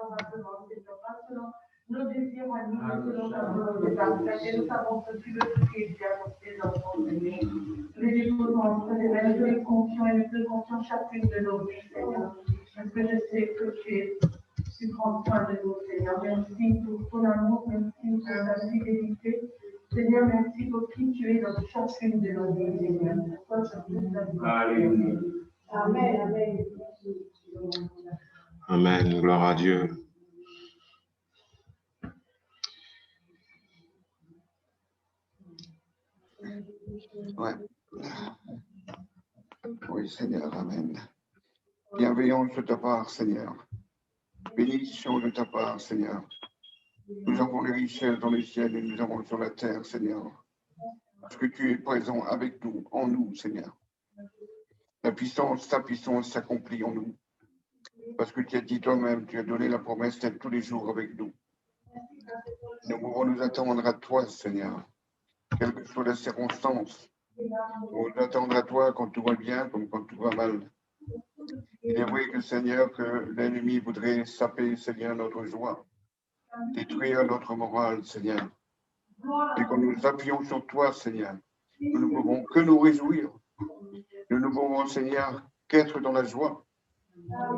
favorablement, Seigneur, pas selon nos désirs à nous, mais selon ta volonté parfaite. Et nous savons que tu veux tout ce qui est bien pour tes enfants, Seigneur. Nous les déposons entre tes mains, nous les confions et nous te confions chacune de nos vies, Seigneur. Parce que je sais que tu prends soin de nous, Seigneur. Merci pour ton amour, merci pour ta fidélité. Seigneur, merci pour qui tu es dans chacune de nos vies, Seigneur. Toi, sur toute la vie. Amen, amen. Amen, gloire à Dieu. Ouais. Oui, Seigneur, amen. Bienveillance de ta part, Seigneur. Bénédiction de ta part, Seigneur. Nous avons les richesses dans les ciels et nous avons sur la terre, Seigneur. Parce que tu es présent avec nous, en nous, Seigneur. Ta puissance s'accomplit en nous. Parce que tu as dit toi-même, tu as donné la promesse d'être tous les jours avec nous. Nous pouvons nous attendre à toi, Seigneur. Quelle que soit la circonstance. On nous attendre à toi quand tout va bien comme quand tout va mal. Il est vrai que, Seigneur, que l'ennemi voudrait saper, Seigneur, notre joie, détruire notre morale, Seigneur. Et quand nous nous appuyons sur toi, Seigneur, nous ne pouvons que nous réjouir. Nous ne pouvons, Seigneur, qu'être dans la joie.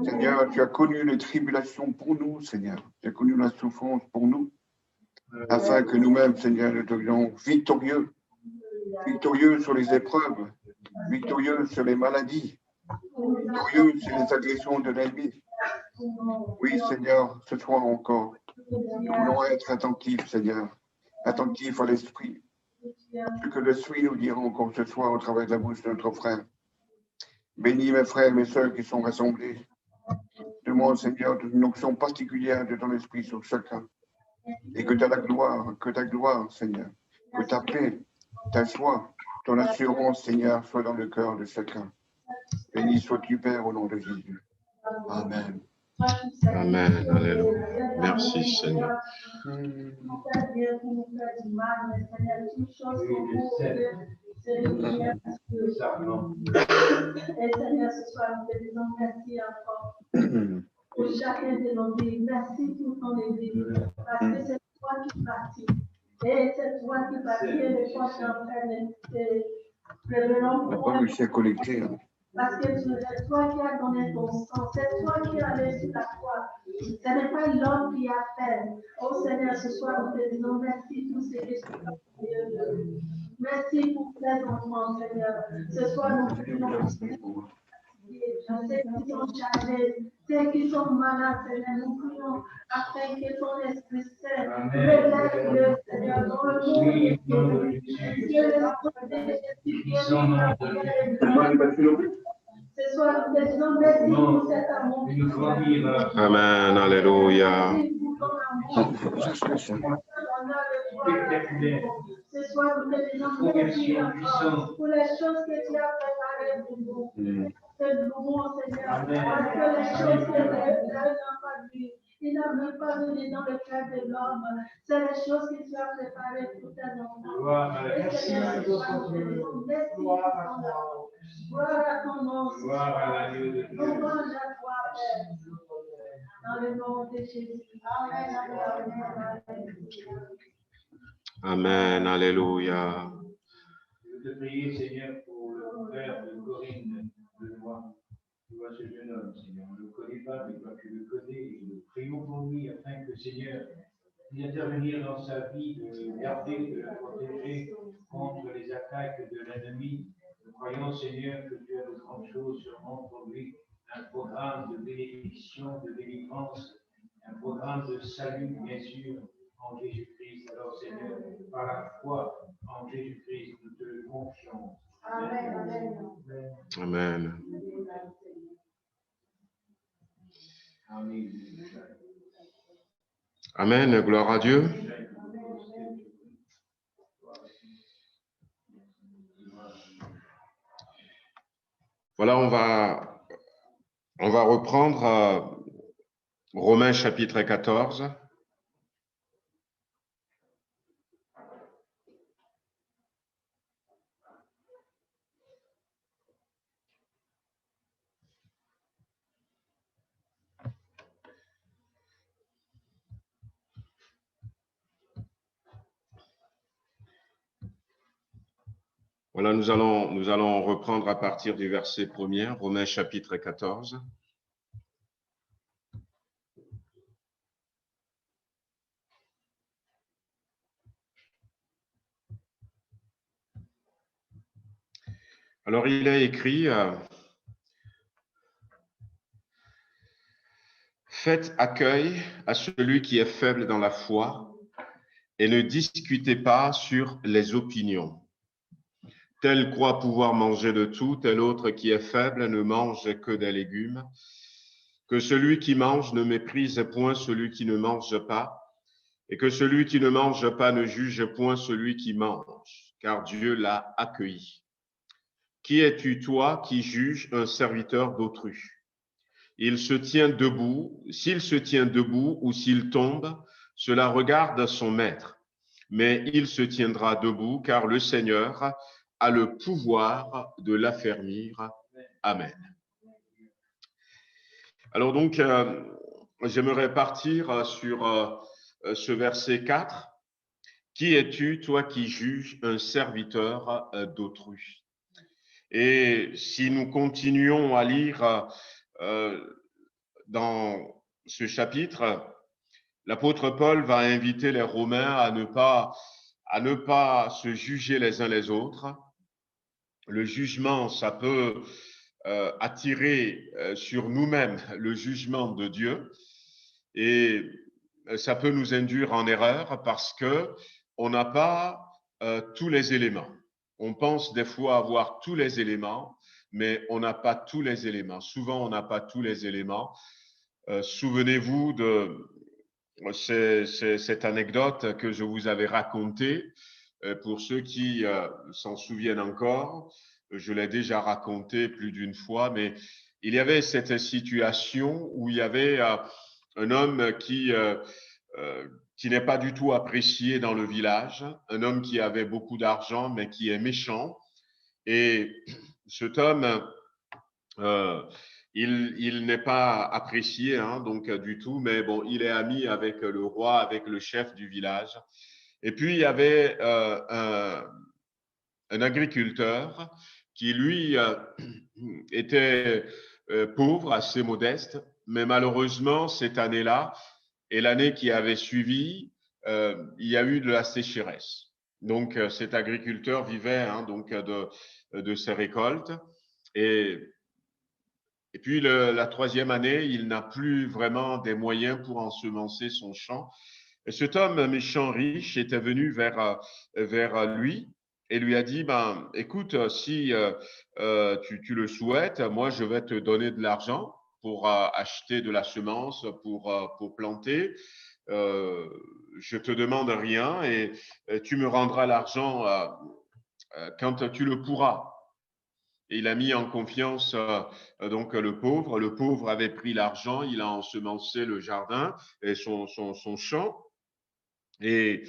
Seigneur, tu as connu les tribulations pour nous, Seigneur. Tu as connu la souffrance pour nous, afin que nous-mêmes, Seigneur, nous devions victorieux. Victorieux sur les épreuves, victorieux sur les maladies, victorieux sur les agressions de l'ennemi. Oui, Seigneur, ce soir encore, nous voulons être attentifs, Seigneur, attentifs à l'esprit. Ce que l'esprit nous dira encore ce soir au travers de la bouche de notre frère. Bénis mes frères et mes sœurs qui sont rassemblés. Demande, Seigneur, une onction particulière de ton esprit sur chacun. Et que ta gloire, Seigneur, que ta paix, ta joie, ton assurance, Seigneur, soit dans le cœur de chacun. Béni sois-tu, Père, au nom de Jésus. Amen. Amen, alléluia. Merci, Seigneur. Et Seigneur, ce soir, nous te disons merci encore pour chacun de nos vies. Merci pour ton Église, parce que c'est toi qui bâtis. Et c'est toi qui bâtis et les fois qui entraînent On n'a pas réussi à connecter. Parce que c'est toi qui as donné ton sang, c'est toi qui as allé sur la croix. Ce n'est pas l'homme qui a fait. Oh Seigneur, ce soir, nous te disons merci pour ces questions. Merci pour tes enfants, Seigneur. Ce soir, nous te disons merci. Ceux qui sont chargés, ceux qui sont malades, Seigneur, nous prions afin que ton Esprit Saint relève-le, Seigneur, dans le monde de Jésus. Que l'Esprit vienne. Ce soir, nous te disons merci pour cet amour. Amen, alléluia. Ce soir, nous te disons merci pour les choses que tu as préparées pour nous. C'est bon, Seigneur, parce que les choses que l'homme n'a pas vues, il n'a même pas venu dans le cœur de l'homme. C'est les choses que tu as préparées pour tes enfants. Et Seigneur, ce soir, nous te disons merci pour ton amour. Gloire à ton nom, Seigneur. Louange à toi, Père. Dans le nom de Jésus. Amen, amen, amen. Amen, alléluia. Je veux te prier, Seigneur, pour le frère de Corinne Benoît. Tu vois ce jeune homme, Seigneur. On ne le connaît pas, mais toi tu le connais. Et nous prions pour lui afin que, Seigneur, d'intervenir dans sa vie, de garder, de la protéger contre les attaques de l'ennemi. Nous croyons, Seigneur, que tu as de grandes choses sûrement pour lui. Un programme de bénédiction, de délivrance, un programme de salut, bien sûr, en Jésus-Christ. Alors, Seigneur, par la foi en Jésus-Christ, nous te le confions. Amen, amen. Amen. Amen, gloire à Dieu. Voilà, on va reprendre Romains chapitre 14. Voilà, nous allons reprendre à partir du verset 1er, Romains chapitre 14. Alors, il est écrit, faites accueil à celui qui est faible dans la foi et ne discutez pas sur les opinions. Tel croit pouvoir manger de tout, tel autre qui est faible ne mange que des légumes. Que celui qui mange ne méprise point celui qui ne mange pas, et que celui qui ne mange pas ne juge point celui qui mange, car Dieu l'a accueilli. Qui es-tu, toi, qui juges un serviteur d'autrui? Il se tient debout, s'il se tient debout ou s'il tombe, cela regarde son maître. Mais il se tiendra debout, car le Seigneur a le pouvoir de l'affermir. Amen. Alors donc, j'aimerais partir sur ce verset 4. Qui es-tu, toi qui juges un serviteur d'autrui? Et si nous continuons à lire dans ce chapitre, l'apôtre Paul va inviter les Romains à ne pas se juger les uns les autres. Le jugement, ça peut attirer sur nous-mêmes le jugement de Dieu et ça peut nous induire en erreur parce que on n'a pas tous les éléments. On pense des fois avoir tous les éléments, mais on n'a pas tous les éléments. Souvent, on n'a pas tous les éléments. Souvenez-vous de cette anecdote que je vous avais racontée. Pour ceux qui s'en souviennent encore, je l'ai déjà raconté plus d'une fois, mais il y avait cette situation où il y avait un homme qui n'est pas du tout apprécié dans le village, un homme qui avait beaucoup d'argent, mais qui est méchant. Et cet homme, il n'est pas apprécié donc du tout, mais bon, il est ami avec le roi, avec le chef du village. Et puis, il y avait un agriculteur qui, lui, était pauvre, assez modeste, mais malheureusement, cette année-là et l'année qui avait suivi, il y a eu de la sécheresse. Donc, cet agriculteur vivait donc de ses récoltes. Et puis, la troisième année, il n'a plus vraiment des moyens pour ensemencer son champ. Et cet homme méchant riche était venu vers lui et lui a dit, écoute, si tu le souhaites, moi, je vais te donner de l'argent pour acheter de la semence, pour planter. Je te demande rien et tu me rendras l'argent quand tu le pourras. Et il a mis en confiance donc le pauvre. Le pauvre avait pris l'argent, il a ensemencé le jardin et son champ. Et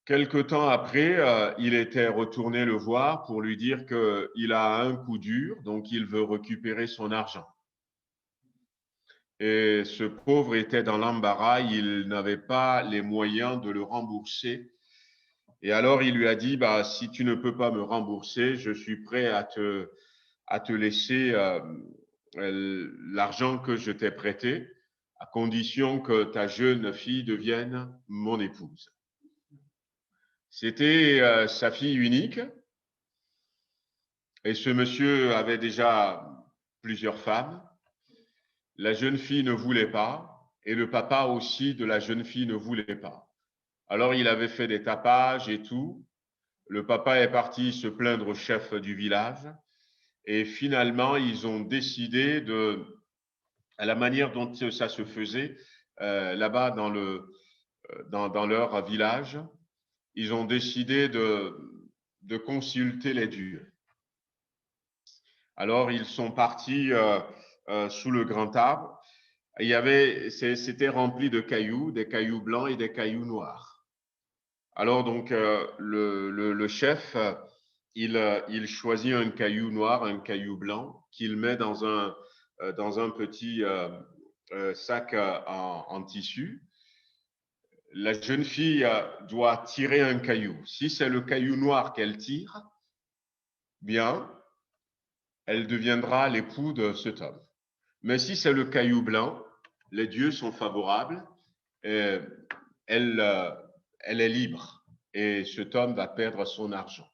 quelque temps après, il était retourné le voir pour lui dire qu'il a un coup dur, donc il veut récupérer son argent. Et ce pauvre était dans l'embarras, il n'avait pas les moyens de le rembourser. Et alors il lui a dit, si tu ne peux pas me rembourser, je suis prêt à te laisser l'argent que je t'ai prêté, à condition que ta jeune fille devienne mon épouse. C'était sa fille unique. Et ce monsieur avait déjà plusieurs femmes. La jeune fille ne voulait pas. Et le papa aussi de la jeune fille ne voulait pas. Alors il avait fait des tapages et tout. Le papa est parti se plaindre au chef du village. Et finalement, ils ont décidé à la manière dont ça se faisait là-bas dans leur village, ils ont décidé de consulter les dieux. Alors, ils sont partis sous le grand arbre. C'était rempli de cailloux, des cailloux blancs et des cailloux noirs. Alors, donc, le chef, il choisit un caillou noir, un caillou blanc, qu'il met dans un petit sac en tissu. la jeune fille doit tirer un caillou. Si c'est le caillou noir qu'elle tire, bien, elle deviendra l'époux de cet homme. Mais si c'est le caillou blanc, les dieux sont favorables, et elle est libre et cet homme va perdre son argent.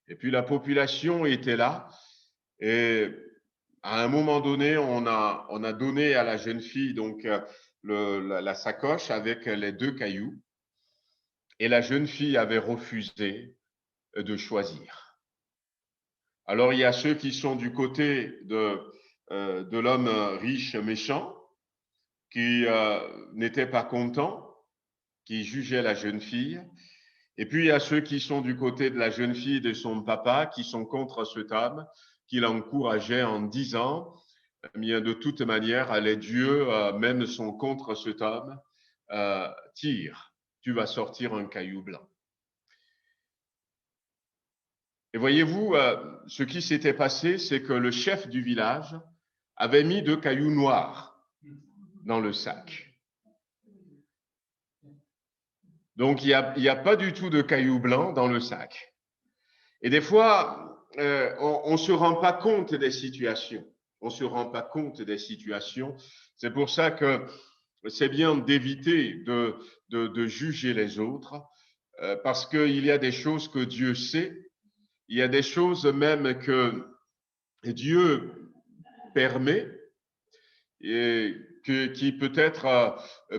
Et puis la population était là et à un moment donné, on a donné à la jeune fille donc la sacoche avec les 2 cailloux et la jeune fille avait refusé de choisir. Alors il y a ceux qui sont du côté de l'homme riche méchant qui n'étaient pas contents, qui jugeaient la jeune fille. Et puis il y a ceux qui sont du côté de la jeune fille et de son papa qui sont contre cet homme, qui l'encourageait en disant bien, de toute manière, les dieux même sont contre cet homme. Tire, tu vas sortir un caillou blanc. Et voyez-vous, ce qui s'était passé, c'est que le chef du village avait mis 2 cailloux noirs dans le sac. Donc, il n'y a pas du tout de cailloux blancs dans le sac. Et des fois, on ne se rend pas compte des situations. On ne se rend pas compte des situations. C'est pour ça que c'est bien d'éviter de juger les autres, parce qu'il y a des choses que Dieu sait. Il y a des choses même que Dieu permet et qui peut-être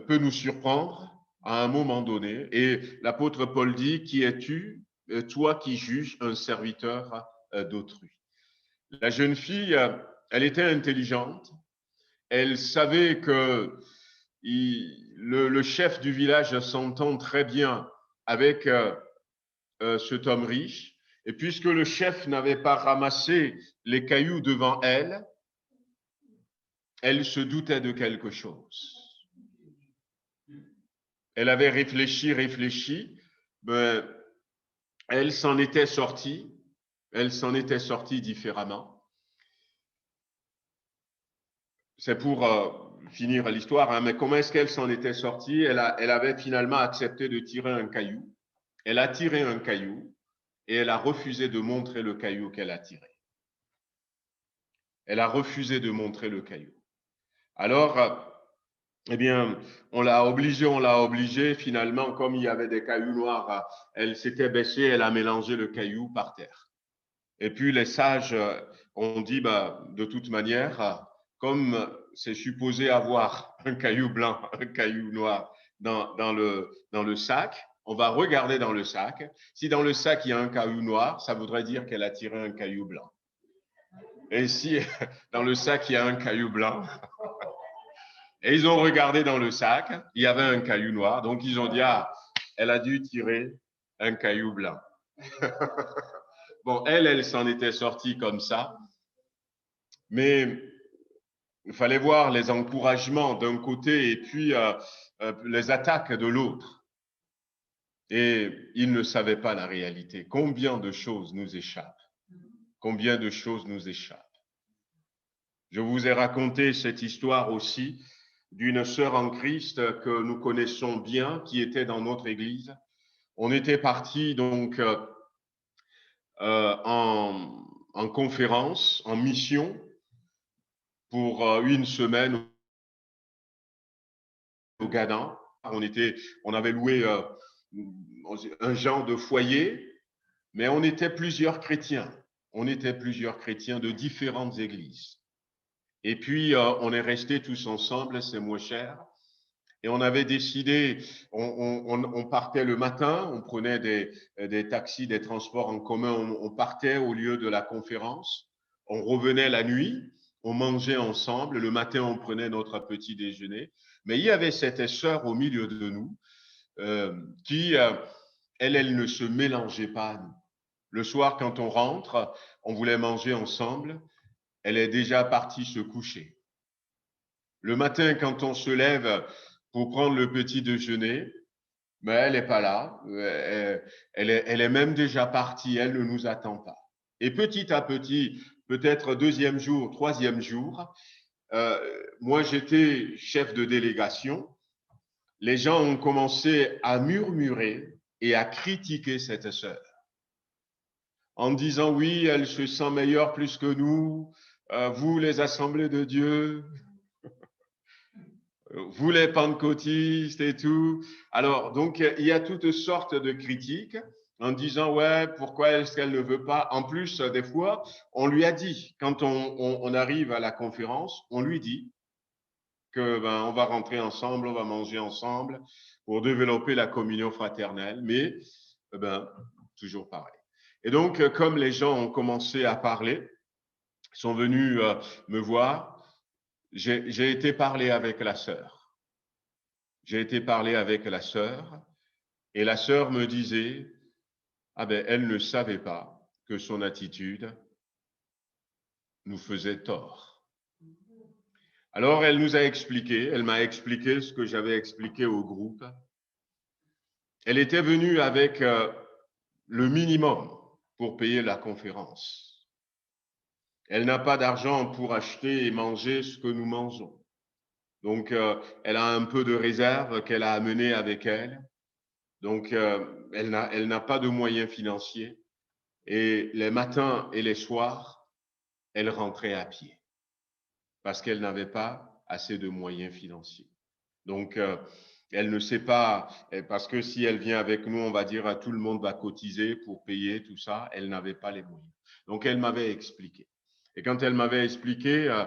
peut nous surprendre à un moment donné. Et l'apôtre Paul dit, qui es-tu, toi qui juges un serviteur d'autrui? La jeune fille, elle était intelligente. Elle savait que le chef du village s'entend très bien avec cet homme riche. Et puisque le chef n'avait pas ramassé les cailloux devant elle, elle se doutait de quelque chose. Elle avait réfléchi, mais elle s'en était sortie différemment. C'est pour finir l'histoire, hein, mais comment est-ce qu'elle s'en était sortie? Elle avait finalement accepté de tirer un caillou. Elle a tiré un caillou et elle a refusé de montrer le caillou qu'elle a tiré. Elle a refusé de montrer le caillou. Alors, eh bien, on l'a obligée, finalement, comme il y avait des cailloux noirs, elle s'était baissée, elle a mélangé le caillou par terre. Et puis les sages ont dit, de toute manière, comme c'est supposé avoir un caillou blanc, un caillou noir dans le sac, on va regarder dans le sac. Si dans le sac, il y a un caillou noir, ça voudrait dire qu'elle a tiré un caillou blanc. Et si dans le sac, il y a un caillou blanc, et ils ont regardé dans le sac, il y avait un caillou noir, donc ils ont dit, elle a dû tirer un caillou blanc. Bon, elle s'en était sortie comme ça, mais il fallait voir les encouragements d'un côté et puis les attaques de l'autre. Et ils ne savaient pas la réalité. Combien de choses nous échappent? Combien de choses nous échappent? Je vous ai raconté cette histoire aussi d'une sœur en Christ que nous connaissons bien, qui était dans notre église. On était partis donc en conférence, en mission, pour une semaine au Ghana. On avait loué un genre de foyer, mais on était plusieurs chrétiens. On était plusieurs chrétiens de différentes églises. Et puis, on est restés tous ensemble, c'est moins cher. Et on avait décidé, on partait le matin, on prenait des taxis, des transports en commun, on partait au lieu de la conférence, on revenait la nuit, on mangeait ensemble, le matin on prenait notre petit déjeuner. Mais il y avait cette sœur au milieu de nous qui, elle ne se mélangeait pas à nous. Le soir, quand on rentre, on voulait manger ensemble, elle est déjà partie se coucher. Le matin, quand on se lève pour prendre le petit déjeuner, mais elle n'est pas là. Elle est même déjà partie, elle ne nous attend pas. Et petit à petit, peut-être 2e jour, 3e jour, moi j'étais chef de délégation. les gens ont commencé à murmurer et à critiquer cette sœur en disant oui, elle se sent meilleure plus que nous, vous les assemblées de Dieu, vous les pentecôtistes et tout. Alors, donc, il y a toutes sortes de critiques en disant, ouais, pourquoi est-ce qu'elle ne veut pas? En plus, des fois, on lui a dit, quand on arrive à la conférence, on lui dit que on va rentrer ensemble, on va manger ensemble pour développer la communion fraternelle, mais toujours pareil. Et donc, comme les gens ont commencé à parler, sont venus me voir, j'ai été parler avec la sœur. J'ai été parler avec la sœur et la sœur me disait, elle ne savait pas que son attitude nous faisait tort. Alors, elle nous a expliqué, elle m'a expliqué ce que j'avais expliqué au groupe. Elle était venue avec le minimum pour payer la conférence. Elle n'a pas d'argent pour acheter et manger ce que nous mangeons. Donc, elle a un peu de réserve qu'elle a amenée avec elle. Donc, elle n'a pas de moyens financiers. Et les matins et les soirs, elle rentrait à pied parce qu'elle n'avait pas assez de moyens financiers. Donc, elle ne sait pas, parce que si elle vient avec nous, on va dire à tout le monde va cotiser pour payer tout ça. Elle n'avait pas les moyens. Donc, elle m'avait expliqué. Et quand elle m'avait expliqué,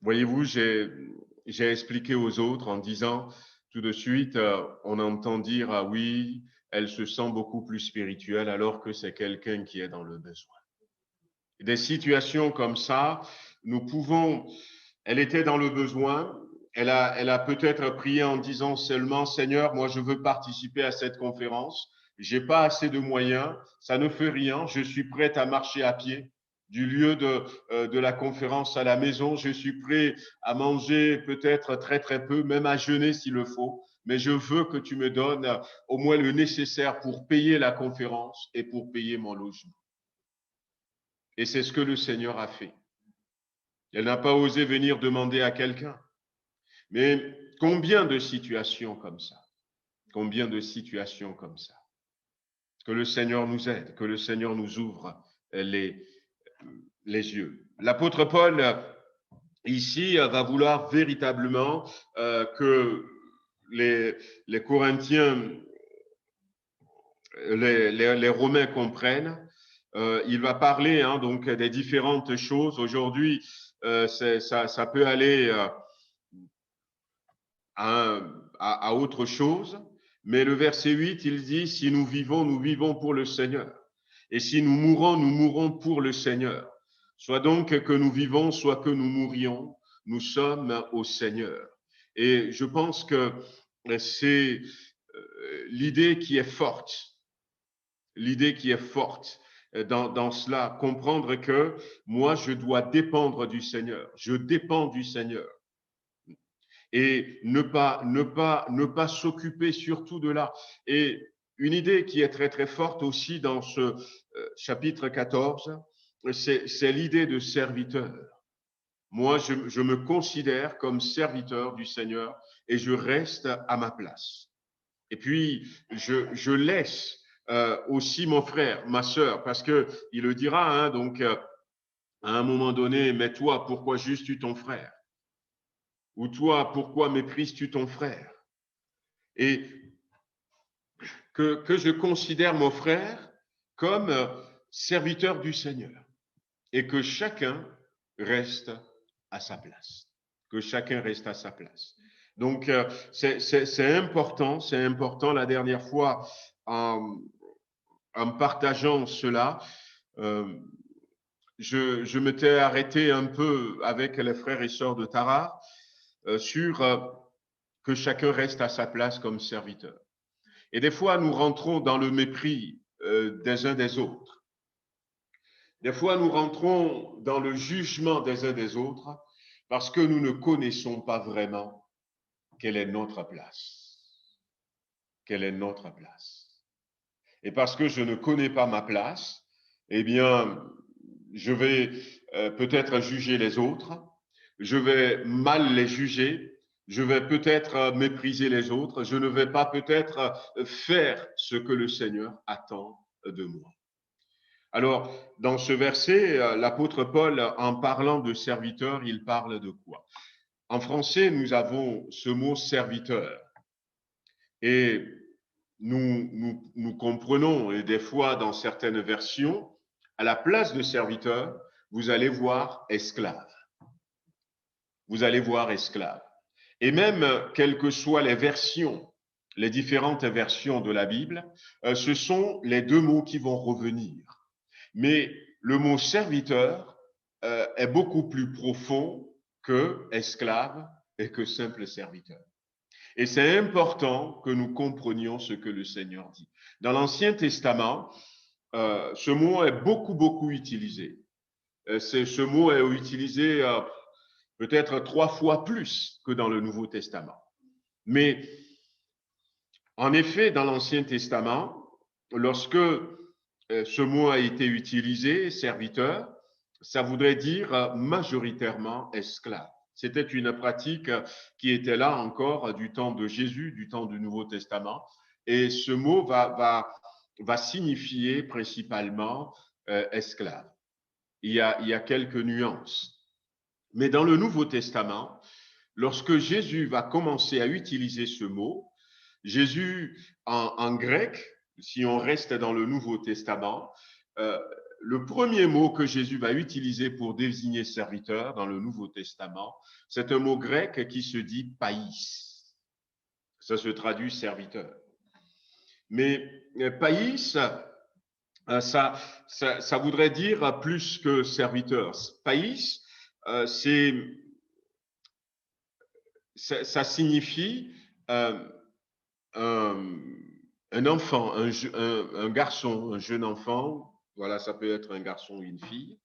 voyez-vous, j'ai expliqué aux autres en disant, tout de suite, on entend dire, ah oui, elle se sent beaucoup plus spirituelle alors que c'est quelqu'un qui est dans le besoin. Des situations comme ça, nous pouvons, elle était dans le besoin, elle a peut-être prié en disant seulement, Seigneur, moi je veux participer à cette conférence, j'ai pas assez de moyens, ça ne fait rien, je suis prête à marcher à pied du lieu de la conférence à la maison, je suis prêt à manger peut-être très très peu, même à jeûner s'il le faut, mais je veux que tu me donnes au moins le nécessaire pour payer la conférence et pour payer mon logement. Et c'est ce que le Seigneur a fait. Elle n'a pas osé venir demander à quelqu'un. Mais combien de situations comme ça? Combien de situations comme ça? Que le Seigneur nous aide, que le Seigneur nous ouvre les yeux. L'apôtre Paul, ici, va vouloir véritablement que les Corinthiens, les Romains comprennent. Il va parler donc des différentes choses. Aujourd'hui, ça peut aller à autre chose. Mais le verset 8, il dit, si nous vivons pour le Seigneur. Et si nous mourons pour le Seigneur. Soit donc que nous vivons, soit que nous mourions, nous sommes au Seigneur. Et je pense que c'est l'idée qui est forte. L'idée qui est forte dans cela, comprendre que moi, je dois dépendre du Seigneur. Je dépends du Seigneur. Et ne pas s'occuper surtout de là. Et une idée qui est très, très forte aussi dans ce chapitre 14, c'est l'idée de serviteur. Moi, je me considère comme serviteur du Seigneur et je reste à ma place. Et puis, je laisse aussi mon frère, ma sœur, parce que il le dira, donc à un moment donné, mais toi, pourquoi juste ton frère? Ou toi, pourquoi méprises-tu ton frère? Et que je considère mon frère comme serviteur du Seigneur et que chacun reste à sa place. Que chacun reste à sa place. Donc, c'est important. La dernière fois, en partageant cela, je m'étais arrêté un peu avec les frères et sœurs de Tara sur que chacun reste à sa place comme serviteur. Et des fois, nous rentrons dans le mépris des uns des autres. Des fois, nous rentrons dans le jugement des uns des autres parce que nous ne connaissons pas vraiment quelle est notre place. Quelle est notre place. Et parce que je ne connais pas ma place, eh bien, je vais peut-être juger les autres, je vais mal les juger, je vais peut-être mépriser les autres, je ne vais pas peut-être faire ce que le Seigneur attend de moi. Alors, dans ce verset, l'apôtre Paul, en parlant de serviteur, il parle de quoi? En français, nous avons ce mot serviteur. Et nous comprenons, et des fois dans certaines versions, à la place de serviteur, vous allez voir esclave. Vous allez voir esclave. Et même, quelles que soient les versions, les différentes versions de la Bible, ce sont les deux mots qui vont revenir. Mais le mot serviteur est beaucoup plus profond que esclave et que simple serviteur. Et c'est important que nous comprenions ce que le Seigneur dit. Dans l'Ancien Testament, ce mot est beaucoup utilisé. Ce mot est utilisé peut-être 3 fois plus que dans le Nouveau Testament. Mais en effet, dans l'Ancien Testament, lorsque ce mot a été utilisé, serviteur, ça voudrait dire majoritairement esclave. C'était une pratique qui était là encore du temps de Jésus, du temps du Nouveau Testament. Et ce mot va signifier principalement esclave. Il y a quelques nuances. Mais dans le Nouveau Testament, lorsque Jésus va commencer à utiliser ce mot, Jésus en grec, si on reste dans le Nouveau Testament, le premier mot que Jésus va utiliser pour désigner serviteur dans le Nouveau Testament, c'est un mot grec qui se dit païs. Ça se traduit serviteur. Mais païs, ça voudrait dire plus que serviteur. Païs, ça signifie un enfant, un garçon, un jeune enfant. Voilà, ça peut être un garçon ou une fille.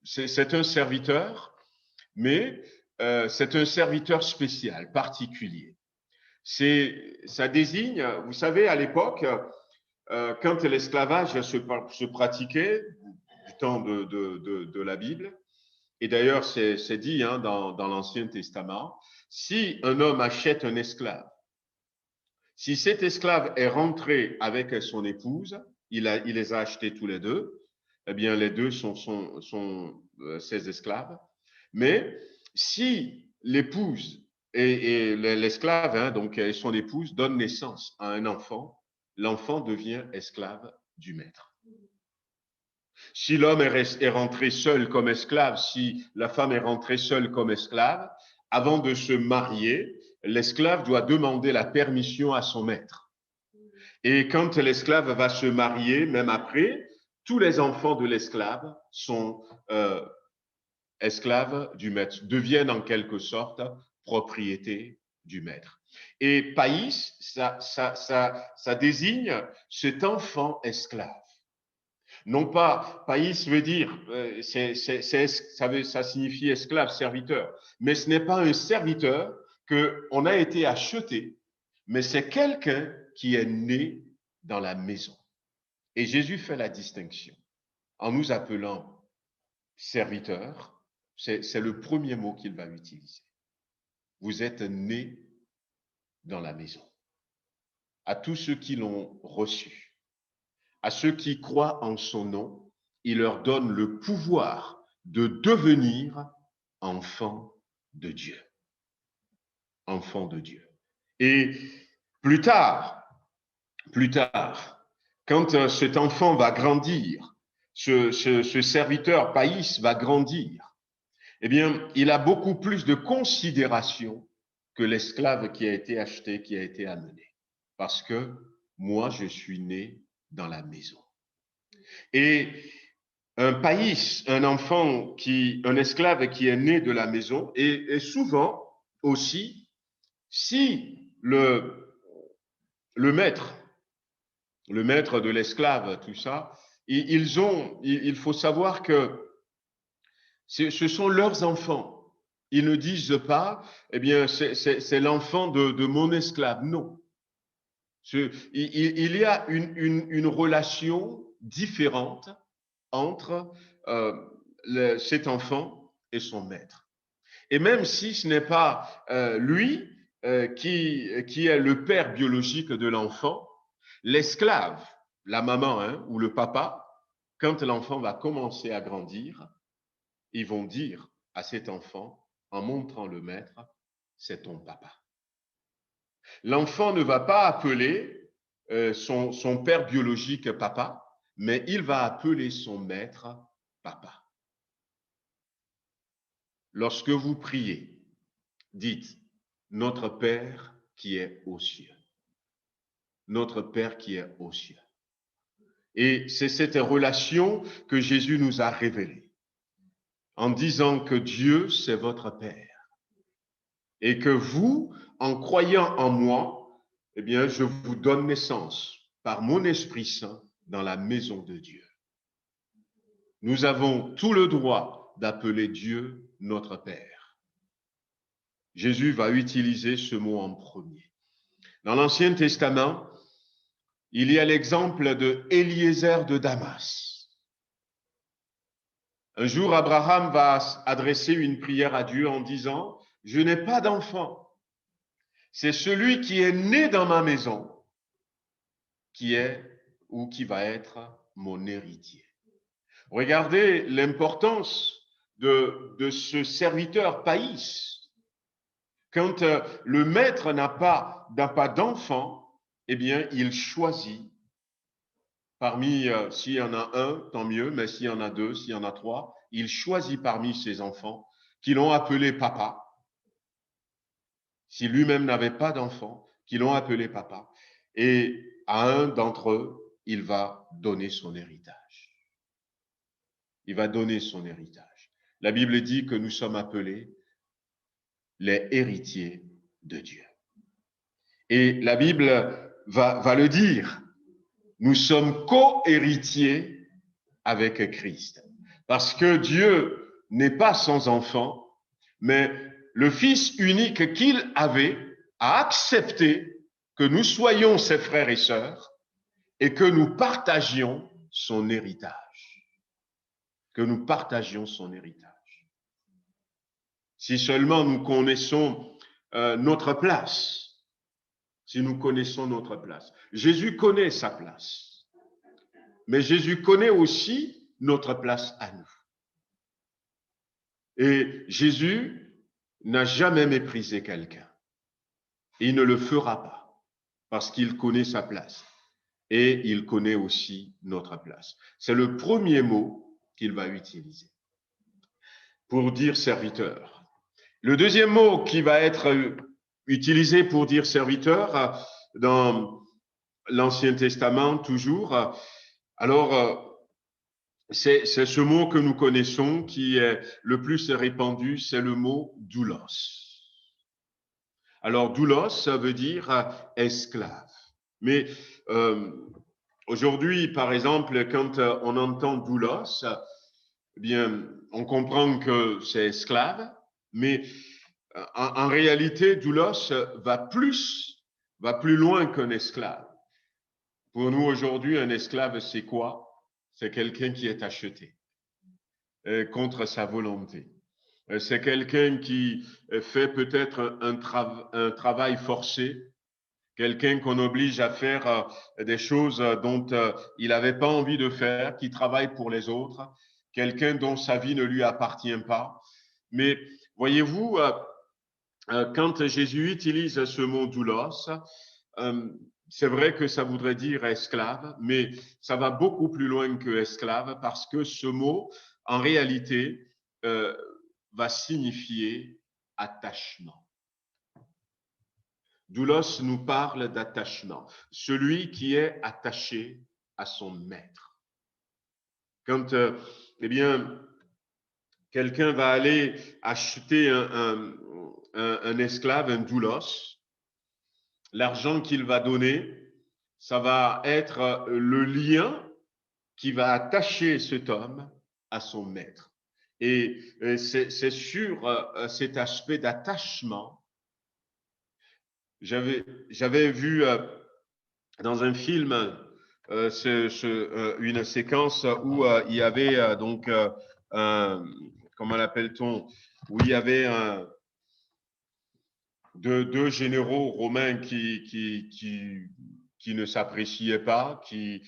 C'est un serviteur, mais c'est un serviteur spécial, particulier. Ça désigne, vous savez, à l'époque, quand l'esclavage se pratiquait, du temps de la Bible, et d'ailleurs c'est dit dans l'Ancien Testament, si un homme achète un esclave, si cet esclave est rentré avec son épouse, il les a achetés tous les deux, eh bien les deux sont ses esclaves. Mais si l'épouse et l'esclave, donc et son épouse, donnent naissance à un enfant, l'enfant devient esclave du maître. Si l'homme est rentré seul comme esclave, si la femme est rentrée seule comme esclave, avant de se marier, l'esclave doit demander la permission à son maître. Et quand l'esclave va se marier, même après, tous les enfants de l'esclave sont esclaves du maître, deviennent en quelque sorte propriété du maître. Et païs, ça désigne cet enfant esclave. Non pas, païs veut dire, ça signifie esclave, serviteur, mais ce n'est pas un serviteur qu'on a été acheté, mais c'est quelqu'un qui est né dans la maison. Et Jésus fait la distinction en nous appelant serviteur, c'est le premier mot qu'il va utiliser. Vous êtes nés dans la maison. À tous ceux qui l'ont reçu, à ceux qui croient en son nom, il leur donne le pouvoir de devenir enfants de Dieu. Enfants de Dieu. Et plus tard, quand cet enfant va grandir, ce serviteur païs va grandir, eh bien, il a beaucoup plus de considération que l'esclave qui a été acheté, qui a été amené. Parce que moi, je suis né dans la maison. Et un païs, un esclave qui est né de la maison, et souvent aussi, si le maître de l'esclave, tout ça, il faut savoir que ce sont leurs enfants. Ils ne disent pas, eh bien, c'est l'enfant de mon esclave. Non. Il y a une relation différente entre cet enfant et son maître. Et même si ce n'est pas lui qui est le père biologique de l'enfant, l'esclave, la maman ou le papa, quand l'enfant va commencer à grandir, ils vont dire à cet enfant, en montrant le maître, c'est ton papa. L'enfant ne va pas appeler son père biologique papa, mais il va appeler son maître papa. Lorsque vous priez, dites « Notre Père qui est aux cieux ». Notre Père qui est aux cieux. Et c'est cette relation que Jésus nous a révélée en disant que Dieu, c'est votre Père. Et que vous, en croyant en moi, eh bien, je vous donne naissance par mon Esprit Saint dans la maison de Dieu. Nous avons tout le droit d'appeler Dieu notre Père. Jésus va utiliser ce mot en premier. Dans l'Ancien Testament, il y a l'exemple de Eliezer de Damas. Un jour, Abraham va adresser une prière à Dieu en disant « Je n'ai pas d'enfant. C'est celui qui est né dans ma maison qui est ou qui va être mon héritier. » Regardez l'importance de ce serviteur Païs. Quand le maître n'a pas d'enfant, eh bien, il choisit parmi, s'il y en a un, tant mieux, mais s'il y en a deux, s'il y en a trois, il choisit parmi ses enfants qui l'ont appelé papa. Si lui-même n'avait pas d'enfant, qui l'ont appelé papa. Et à un d'entre eux, il va donner son héritage. Il va donner son héritage. La Bible dit que nous sommes appelés les héritiers de Dieu. Et la Bible va le dire. Nous sommes co-héritiers avec Christ. Parce que Dieu n'est pas sans enfant, mais le Fils unique qu'il avait a accepté que nous soyons ses frères et sœurs et que nous partagions son héritage. Que nous partagions son héritage. Si seulement nous connaissons notre place, si nous connaissons notre place. Jésus connaît sa place, mais Jésus connaît aussi notre place à nous. Et Jésus n'a jamais méprisé quelqu'un. Il ne le fera pas, parce qu'il connaît sa place. Et il connaît aussi notre place. C'est le premier mot qu'il va utiliser pour dire serviteur. Le deuxième mot qui va être utilisé pour dire serviteur dans l'Ancien Testament toujours, alors c'est ce mot que nous connaissons qui est le plus répandu, c'est le mot doulos. Alors doulos, ça veut dire esclave. Mais aujourd'hui, par exemple, quand on entend doulos, eh bien, on comprend que c'est esclave, mais en réalité, doulos va plus loin qu'un esclave. Pour nous aujourd'hui, un esclave, c'est quoi? C'est quelqu'un qui est acheté contre sa volonté. C'est quelqu'un qui fait peut-être un travail forcé, quelqu'un qu'on oblige à faire des choses dont il n'avait pas envie de faire, qui travaille pour les autres, quelqu'un dont sa vie ne lui appartient pas. Mais voyez-vous, quand Jésus utilise ce mot doulos, c'est vrai que ça voudrait dire esclave, mais ça va beaucoup plus loin que esclave parce que ce mot, en réalité, va signifier attachement. Doulos nous parle d'attachement, celui qui est attaché à son maître. Quand, eh bien, quelqu'un va aller acheter un esclave, un doulos, l'argent qu'il va donner, ça va être le lien qui va attacher cet homme à son maître. Et c'est sur cet aspect d'attachement. J'avais vu dans un film une séquence où il y avait donc comment l'appelle-t-on, où il y avait deux généraux romains qui ne s'appréciaient pas, qui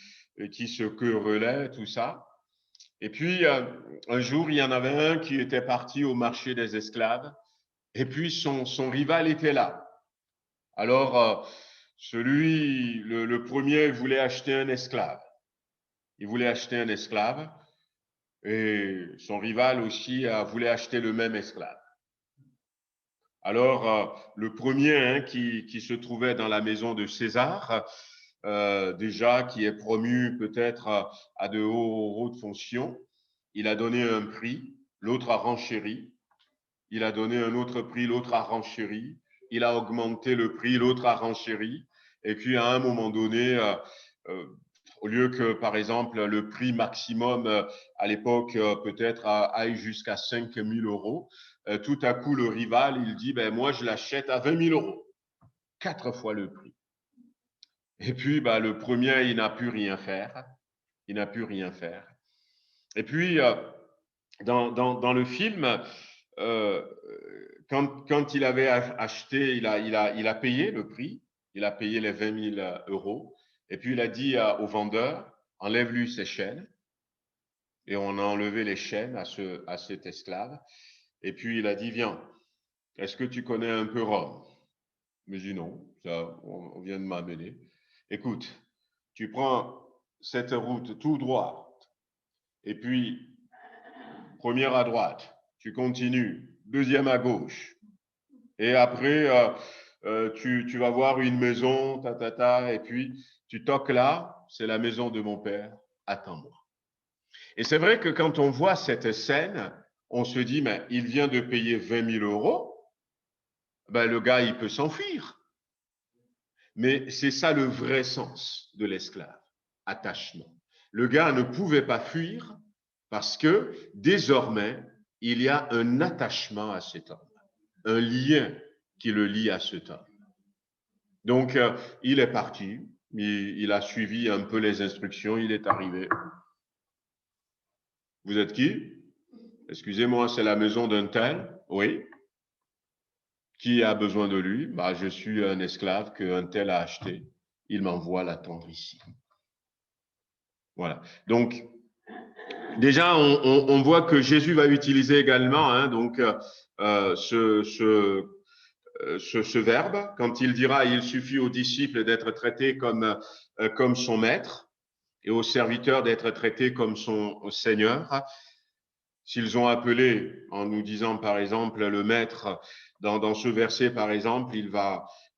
se querelaient, tout ça. Et puis, un jour, il y en avait un qui était parti au marché des esclaves, et puis son rival était là. Alors, le premier voulait acheter un esclave. Il voulait acheter un esclave, et son rival aussi voulait acheter le même esclave. Alors, le premier qui se trouvait dans la maison de César, déjà qui est promu peut-être à de hautes fonctions, il a donné un prix, l'autre a renchéri, il a donné un autre prix, l'autre a renchéri, il a augmenté le prix, l'autre a renchéri, et puis à un moment donné, au lieu que, par exemple, le prix maximum à l'époque peut-être aille jusqu'à 5 000 €, tout à coup, le rival, il dit, ben, moi, je l'achète à 20 000 €, 4 fois le prix. Et puis, le premier, il n'a pu rien faire. Il n'a pu rien faire. Et puis, dans le film, quand il avait acheté, il a payé le prix, il a payé les 20 000 €, et puis il a dit au vendeur, enlève-lui ses chaînes, et on a enlevé les chaînes à cet esclave, et puis il a dit, viens, est-ce que tu connais un peu Rome? Mais je dis non, ça, on vient de m'amener. Écoute, tu prends cette route tout droit, et puis première à droite, tu continues, deuxième à gauche, et après tu vas voir une maison, et puis tu toques là, c'est la maison de mon père, attends-moi. Et c'est vrai que quand on voit cette scène, on se dit, mais il vient de payer 20 000 €, ben, le gars, il peut s'enfuir. Mais c'est ça le vrai sens de l'esclave, attachement. Le gars ne pouvait pas fuir parce que désormais, il y a un attachement à cet homme, un lien qui le lie à cet homme. Donc, il est parti, il a suivi un peu les instructions, il est arrivé. Vous êtes qui? Excusez-moi, c'est la maison d'un tel? Oui. Qui a besoin de lui? Je suis un esclave qu'un tel a acheté. Il m'envoie l'attendre ici. Voilà. Donc, déjà, on voit que Jésus va utiliser également ce verbe quand il dira « Il suffit aux disciples d'être traités comme son maître et aux serviteurs d'être traités comme son Seigneur ». S'ils ont appelé en nous disant, par exemple, le maître, dans ce verset, par exemple,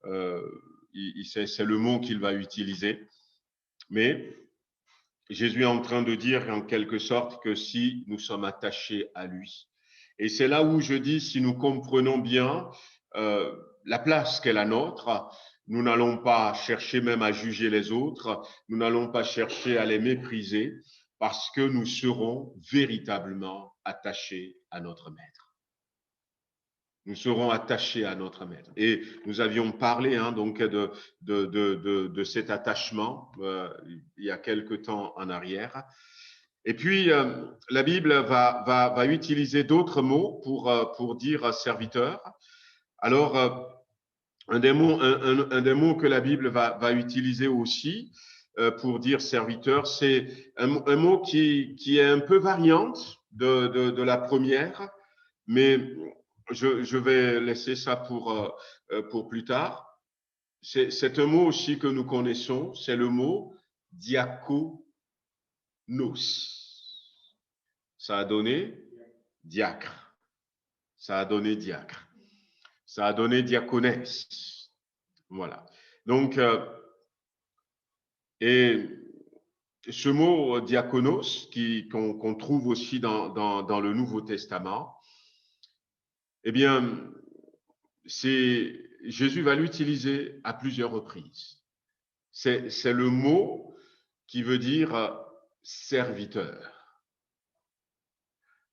c'est le mot qu'il va utiliser. Mais Jésus est en train de dire en quelque sorte que si nous sommes attachés à lui, et c'est là où je dis, si nous comprenons bien la place qu'est la nôtre, nous n'allons pas chercher même à juger les autres, nous n'allons pas chercher à les mépriser, parce que nous serons véritablement attachés à notre maître. Nous serons attachés à notre maître. Et nous avions parlé donc de cet attachement il y a quelque temps en arrière. Et puis, la Bible va utiliser d'autres mots pour dire serviteur. Alors, un des mots que la Bible va utiliser aussi pour dire serviteur, c'est un mot qui est un peu variante de la première, mais je vais laisser ça pour plus tard. C'est un mot aussi que nous connaissons, c'est le mot diakonos. Ça a donné diacre. Ça a donné diacre. Ça a donné diaconesse. Voilà. Donc, et ce mot diakonos qu'on trouve aussi dans le Nouveau Testament, eh bien, Jésus va l'utiliser à plusieurs reprises. C'est le mot qui veut dire serviteur.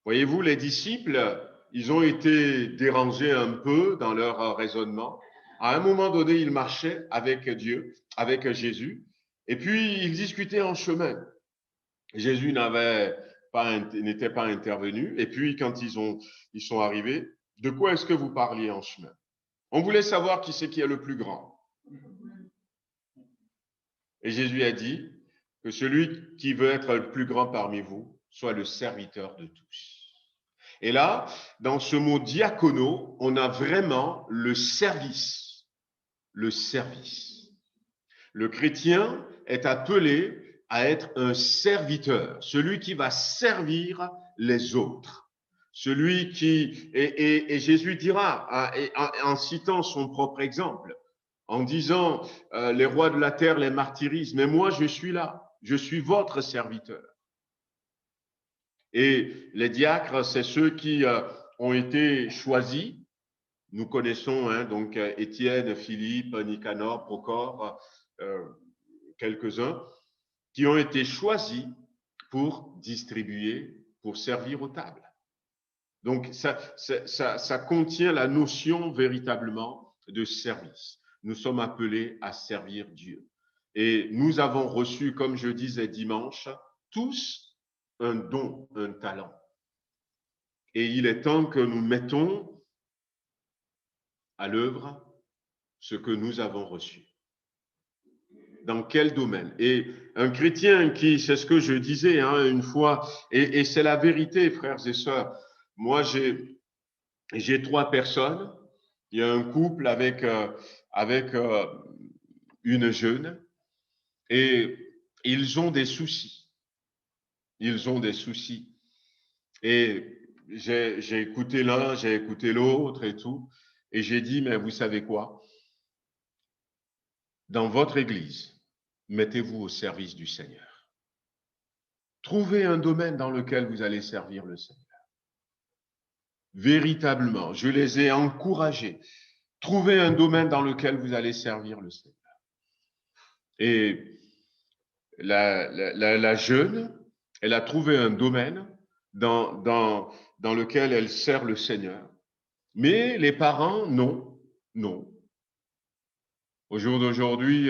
Voyez-vous, les disciples, ils ont été dérangés un peu dans leur raisonnement. À un moment donné, ils marchaient avec Dieu, avec Jésus, et puis ils discutaient en chemin. Jésus n'avait n'étaient pas intervenus. Et puis, quand ils sont arrivés, de quoi est-ce que vous parliez en chemin? On voulait savoir qui c'est qui est le plus grand. Et Jésus a dit que celui qui veut être le plus grand parmi vous soit le serviteur de tous. Et là, dans ce mot diacono, on a vraiment le service. Le service. Le chrétien est appelé à être un serviteur, celui qui va servir les autres. Celui qui, et Jésus dira, en citant son propre exemple, en disant, les rois de la terre les martyrisent, mais moi je suis là, je suis votre serviteur. Et les diacres, c'est ceux qui ont été choisis. Nous connaissons donc Étienne, Philippe, Nicanor, Procore, quelques-uns, qui ont été choisis pour distribuer, pour servir aux tables. Donc, ça contient la notion véritablement de service. Nous sommes appelés à servir Dieu. Et nous avons reçu, comme je disais dimanche, tous un don, un talent. Et il est temps que nous mettons à l'œuvre ce que nous avons reçu. Dans quel domaine? Et un chrétien qui, c'est ce que je disais une fois, et c'est la vérité, frères et sœurs. Moi, j'ai 3 personnes. Il y a un couple avec une jeune, et ils ont des soucis. Ils ont des soucis. Et j'ai écouté l'un, j'ai écouté l'autre et tout. Et j'ai dit, mais vous savez quoi? Dans votre église, mettez-vous au service du Seigneur. Trouvez un domaine dans lequel vous allez servir le Seigneur. Véritablement, je les ai encouragés. Trouvez un domaine dans lequel vous allez servir le Seigneur. Et la jeune, elle a trouvé un domaine dans lequel elle sert le Seigneur. Mais les parents, non. Au jour d'aujourd'hui,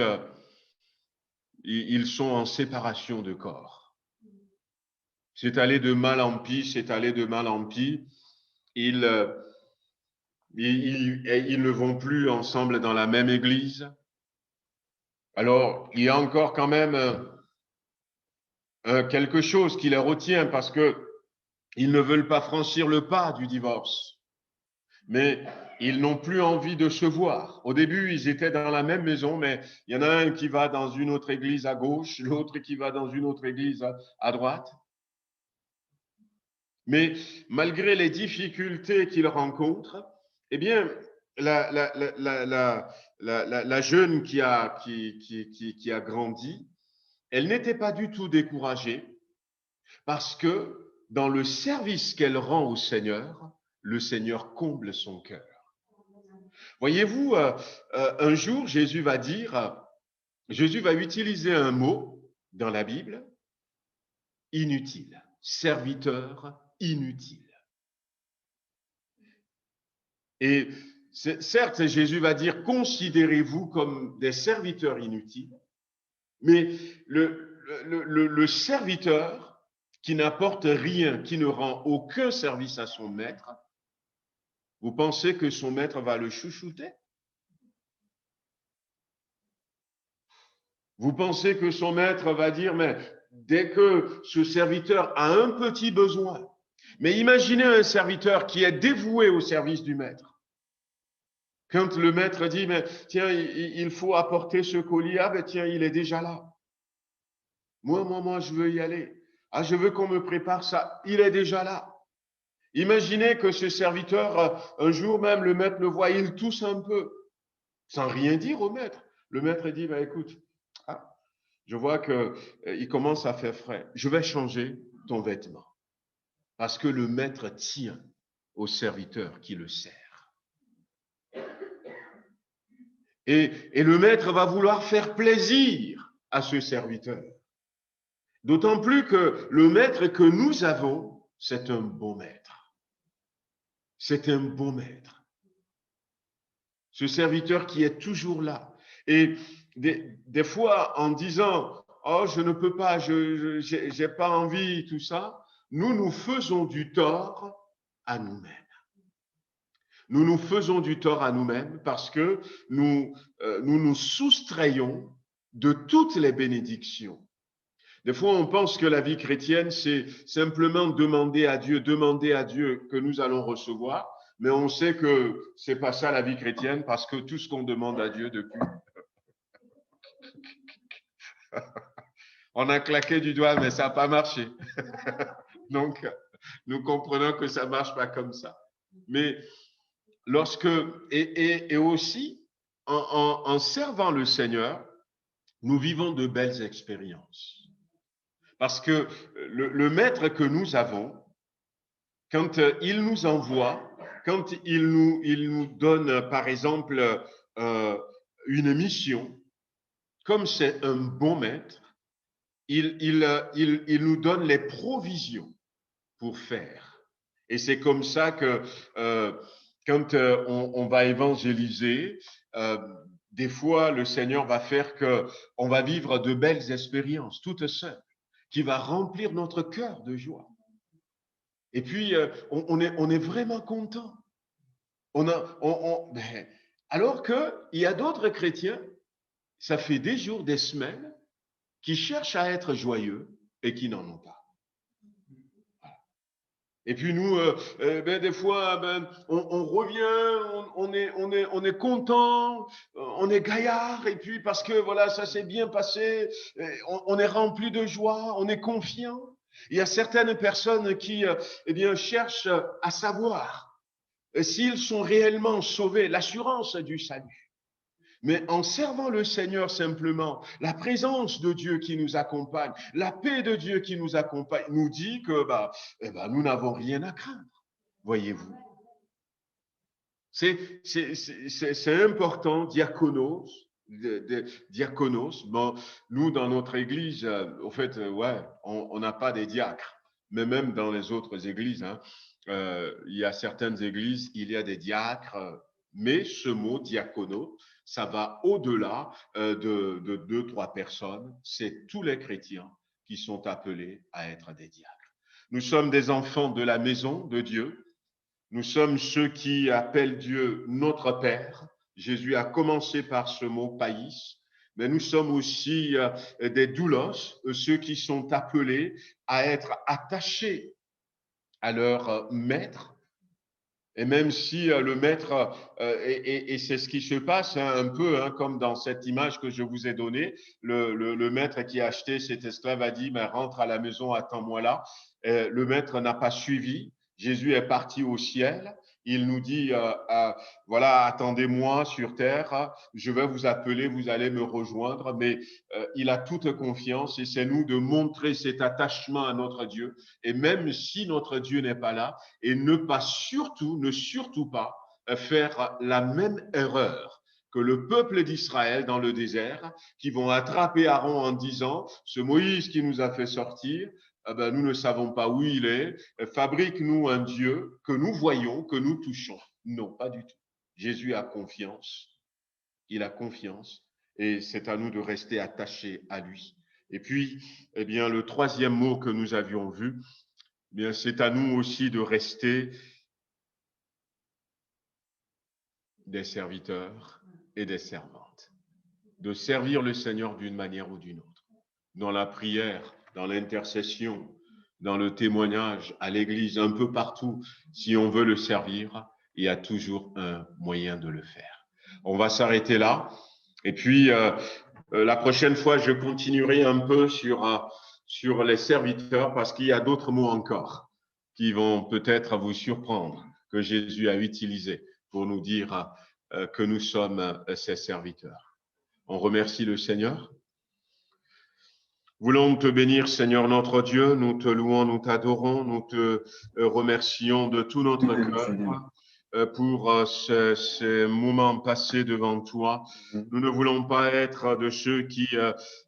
ils sont en séparation de corps. C'est allé de mal en pis, Ils ne vont plus ensemble dans la même église. Alors, il y a encore quand même quelque chose qui les retient parce que ils ne veulent pas franchir le pas du divorce. Mais ils n'ont plus envie de se voir. Au début, ils étaient dans la même maison, mais il y en a un qui va dans une autre église à gauche, l'autre qui va dans une autre église à droite. Mais malgré les difficultés qu'ils rencontrent, eh bien, la jeune qui a grandi, elle n'était pas du tout découragée parce que dans le service qu'elle rend au Seigneur, le Seigneur comble son cœur. Voyez-vous, un jour, Jésus va utiliser un mot dans la Bible, inutile, serviteur inutile. Et certes, Jésus va dire, considérez-vous comme des serviteurs inutiles, mais le serviteur qui n'apporte rien, qui ne rend aucun service à son maître, vous pensez que son maître va le chouchouter? Vous pensez que son maître va dire, mais dès que ce serviteur a un petit besoin, mais imaginez un serviteur qui est dévoué au service du maître. Quand le maître dit, mais tiens, il faut apporter ce colis, ah ben tiens, il est déjà là. Moi, je veux y aller. Ah, je veux qu'on me prépare ça. Il est déjà là. Imaginez que ce serviteur, un jour même, le maître le voit, il tousse un peu, sans rien dire au maître. Le maître dit, bah, écoute, je vois qu'il commence à faire frais. Je vais changer ton vêtement. Parce que le maître tient au serviteur qui le sert. Et le maître va vouloir faire plaisir à ce serviteur. D'autant plus que le maître que nous avons, c'est un bon maître. C'est un bon maître. Ce serviteur qui est toujours là. Et des fois, en disant, oh, je ne peux pas, je n'ai pas envie, tout ça, nous faisons du tort à nous-mêmes. Nous nous faisons du tort à nous-mêmes parce que nous nous soustrayons de toutes les bénédictions. Des fois, on pense que la vie chrétienne, c'est simplement demander à Dieu que nous allons recevoir, mais on sait que c'est pas ça la vie chrétienne parce que tout ce qu'on demande à Dieu depuis, on a claqué du doigt, mais ça n'a pas marché. Donc, nous comprenons que ça ne marche pas comme ça. Mais et aussi, en servant le Seigneur, nous vivons de belles expériences. Parce que le maître que nous avons, quand il nous envoie, quand il nous donne, par exemple, une mission, comme c'est un bon maître, il nous donne les provisions pour faire. Et c'est comme ça que quand on va évangéliser, des fois, le Seigneur va faire qu'on va vivre de belles expériences, toutes simples, qui va remplir notre cœur de joie. Et puis, on est vraiment content. Alors qu'il y a d'autres chrétiens, ça fait des jours, des semaines, qui cherchent à être joyeux et qui n'en ont pas. Et puis nous, des fois, on revient, on est content, on est gaillard, et puis parce que voilà, ça s'est bien passé, on est rempli de joie, on est confiant. Il y a certaines personnes qui, cherchent à savoir s'ils sont réellement sauvés, l'assurance du salut. Mais en servant le Seigneur simplement, la présence de Dieu qui nous accompagne, la paix de Dieu qui nous accompagne, nous dit que nous n'avons rien à craindre, voyez-vous. C'est important, diaconos. Bon, nous, dans notre église, au fait, on n'a pas des diacres, mais même dans les autres églises, il y a certaines églises, il y a des diacres, mais ce mot diacono, ça va au-delà de 2-3 personnes. C'est tous les chrétiens qui sont appelés à être des diacres. Nous sommes des enfants de la maison de Dieu. Nous sommes ceux qui appellent Dieu notre Père. Jésus a commencé par ce mot païs. Mais nous sommes aussi des doulos, ceux qui sont appelés à être attachés à leur maître. Et même si le maître, et c'est ce qui se passe un peu comme dans cette image que je vous ai donnée, le maître qui a acheté cet esclave a dit, rentre à la maison, attends-moi là. Le maître n'a pas suivi. Jésus est parti au ciel. Il nous dit, voilà, attendez-moi sur terre, je vais vous appeler, vous allez me rejoindre. Mais il a toute confiance et c'est nous de montrer cet attachement à notre Dieu. Et même si notre Dieu n'est pas là, et ne surtout pas faire la même erreur que le peuple d'Israël dans le désert, qui vont attraper Aaron en disant, ce Moïse qui nous a fait sortir, nous ne savons pas où il est, fabrique-nous un Dieu que nous voyons, que nous touchons. Non, pas du tout. Jésus a confiance, il a confiance, et c'est à nous de rester attachés à lui. Et puis, le troisième mot que nous avions vu, c'est à nous aussi de rester des serviteurs et des servantes, de servir le Seigneur d'une manière ou d'une autre, dans la prière, dans l'intercession, dans le témoignage, à l'église, un peu partout. Si on veut le servir, il y a toujours un moyen de le faire. On va s'arrêter là. Et puis, la prochaine fois, je continuerai un peu sur les serviteurs parce qu'il y a d'autres mots encore qui vont peut-être vous surprendre, que Jésus a utilisés pour nous dire que nous sommes ses serviteurs. On remercie le Seigneur. Voulons te bénir, Seigneur notre Dieu, nous te louons, nous t'adorons, nous te remercions de tout notre cœur pour ces moments passés devant toi. Nous ne voulons pas être de ceux qui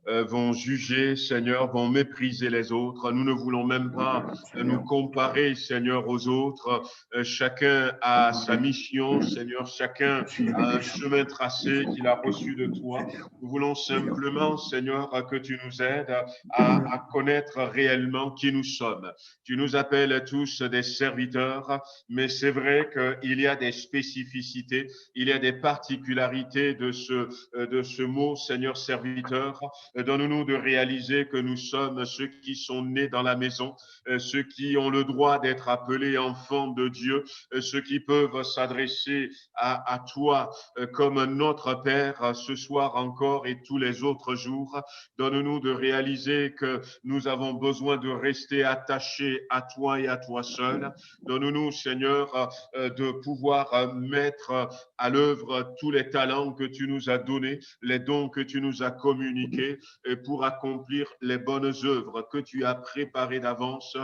vont juger, Seigneur, vont mépriser les autres. Nous ne voulons même pas nous comparer, Seigneur, aux autres. Chacun a sa mission, Seigneur. Chacun a un chemin tracé qu'il a reçu de toi. Nous voulons simplement, Seigneur, que tu nous aides à connaître réellement qui nous sommes. Tu nous appelles tous des serviteurs, mais c'est vrai qu'il y a des spécificités, il y a des particularités de ce mot, Seigneur serviteur. Donne-nous de réaliser que nous sommes ceux qui sont nés dans la maison, ceux qui ont le droit d'être appelés enfants de Dieu, ceux qui peuvent s'adresser à toi comme notre Père ce soir encore et tous les autres jours. Donne-nous de réaliser que nous avons besoin de rester attachés à toi et à toi seul. Donne-nous, Seigneur, de pouvoir mettre à l'œuvre tous les talents que tu nous as donnés, les dons que tu nous as communiqués pour accomplir les bonnes œuvres que tu as préparées d'avance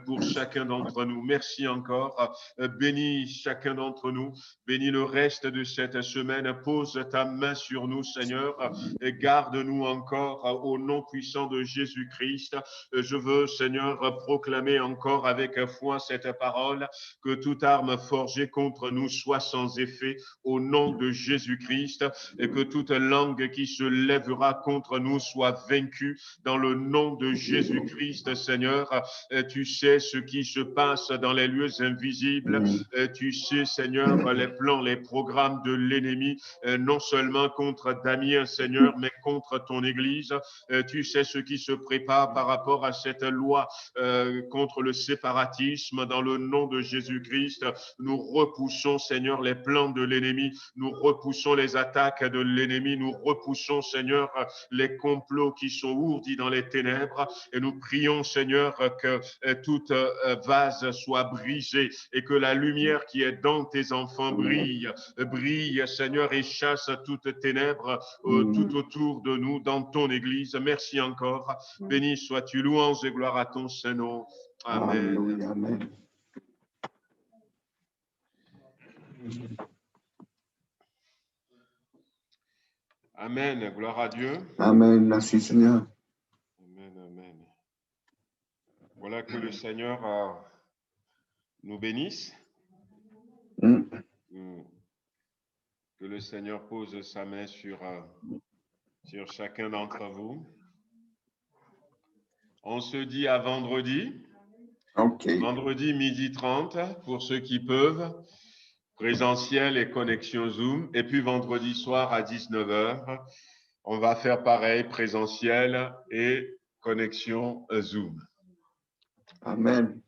pour chacun d'entre nous. Merci encore. Bénis chacun d'entre nous. Bénis le reste de cette semaine. Pose ta main sur nous, Seigneur, et garde-nous encore au nom puissant de Jésus-Christ. Je veux, Seigneur, proclamer encore avec foi cette parole, que toute arme forgée contre nous soit sans effet au nom de Jésus-Christ, et que toute langue qui se lèvera contre nous soit vaincue dans le nom de Jésus-Christ, Seigneur. Tu sais ce qui se passe dans les lieux invisibles. Tu sais, Seigneur, les plans, les programmes de l'ennemi, non seulement contre Damien, Seigneur, mais contre ton Église. Tu sais ce qui se prépare par rapport à cette loi contre le séparatisme. Dans le nom de Jésus-Christ, nous repoussons, Seigneur, les plans de l'ennemi. Nous repoussons les attaques de l'ennemi. Nous repoussons, Seigneur, les complots qui sont ourdis dans les ténèbres. Et nous prions, Seigneur, que toute vase soit brisée et que la lumière qui est dans tes enfants brille, Seigneur, et chasse toute ténèbres tout autour de nous dans ton Église. Merci encore. Béni sois-tu, louange et gloire à ton Saint-Nom. Amen. Alléluia, amen. Amen. Gloire à Dieu. Amen. Merci Seigneur. Amen, amen. Voilà, que le Seigneur nous bénisse. Que le Seigneur pose sa main sur chacun d'entre vous. On se dit à vendredi. OK. Vendredi 12h30 pour ceux qui peuvent. Présentiel et connexion Zoom. Et puis vendredi soir à 19h, on va faire pareil, présentiel et connexion Zoom. Amen.